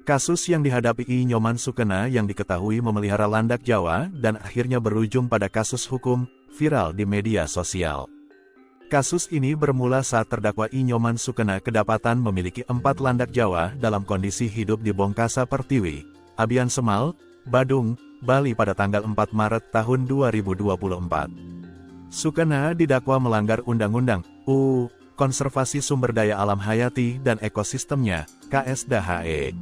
Kasus yang dihadapi I Nyoman Sukena yang diketahui memelihara landak Jawa dan akhirnya berujung pada kasus hukum, viral di media sosial. Kasus ini bermula saat terdakwa I Nyoman Sukena kedapatan memiliki 4 landak Jawa dalam kondisi hidup di Bongkasa Pertiwi, Abian Semal, Badung, Bali pada tanggal 4 Maret tahun 2024. Sukena didakwa melanggar Undang-Undang UU Konservasi Sumber Daya Alam Hayati dan Ekosistemnya, KSDHE.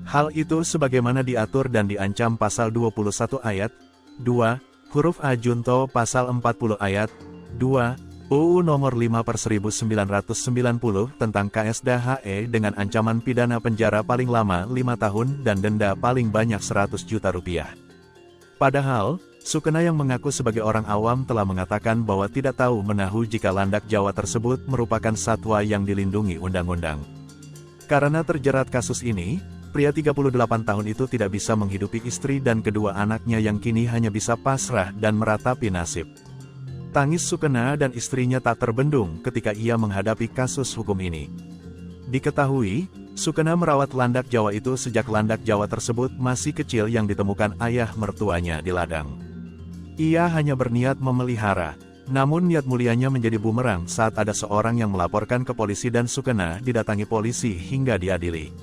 Hal itu sebagaimana diatur dan diancam pasal 21 ayat 2, huruf A junto pasal 40 ayat 2, UU nomor 5/1990 tentang KSDHE dengan ancaman pidana penjara paling lama 5 tahun dan denda paling banyak 100 juta rupiah. Padahal, Sukena yang mengaku sebagai orang awam telah mengatakan bahwa tidak tahu menahu jika landak Jawa tersebut merupakan satwa yang dilindungi undang-undang. Karena terjerat kasus ini, pria 38 tahun itu tidak bisa menghidupi istri dan kedua anaknya yang kini hanya bisa pasrah dan meratapi nasib. Tangis Sukena dan istrinya tak terbendung ketika ia menghadapi kasus hukum ini. Diketahui, Sukena merawat landak Jawa itu sejak landak Jawa tersebut masih kecil yang ditemukan ayah mertuanya di ladang. Ia hanya berniat memelihara, namun niat mulianya menjadi bumerang saat ada seorang yang melaporkan ke polisi dan Sukena didatangi polisi hingga diadili.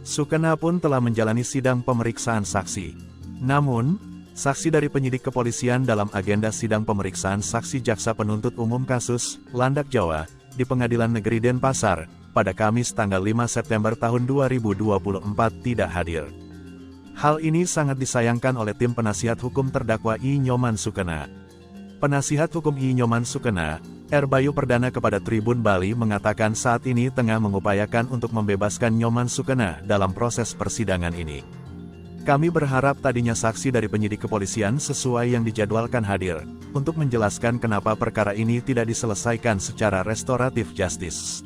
Sukena pun telah menjalani sidang pemeriksaan saksi. Namun, saksi dari penyidik kepolisian dalam agenda sidang pemeriksaan saksi jaksa penuntut umum kasus landak Jawa di Pengadilan Negeri Denpasar pada Kamis tanggal 5 September tahun 2024 tidak hadir. Hal ini sangat disayangkan oleh tim penasihat hukum terdakwa I Nyoman Sukena. Penasihat hukum I Nyoman Sukena, R. Bayu Perdana kepada Tribun Bali mengatakan saat ini tengah mengupayakan untuk membebaskan Nyoman Sukena dalam proses persidangan ini. Kami berharap tadinya saksi dari penyidik kepolisian sesuai yang dijadwalkan hadir, untuk menjelaskan kenapa perkara ini tidak diselesaikan secara restoratif justice.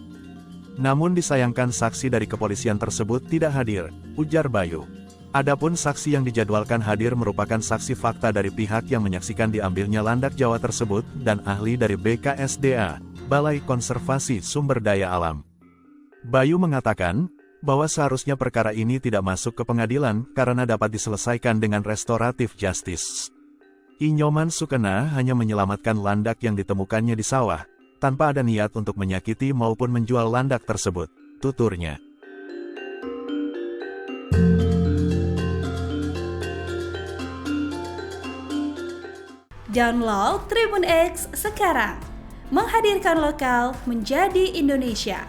Namun disayangkan saksi dari kepolisian tersebut tidak hadir, ujar Bayu. Adapun saksi yang dijadwalkan hadir merupakan saksi fakta dari pihak yang menyaksikan diambilnya landak Jawa tersebut dan ahli dari BKSDA, Balai Konservasi Sumber Daya Alam. Bayu mengatakan bahwa seharusnya perkara ini tidak masuk ke pengadilan karena dapat diselesaikan dengan restoratif justice. I Nyoman Sukena hanya menyelamatkan landak yang ditemukannya di sawah, tanpa ada niat untuk menyakiti maupun menjual landak tersebut, tuturnya. Download Tribun X sekarang, menghadirkan lokal menjadi Indonesia.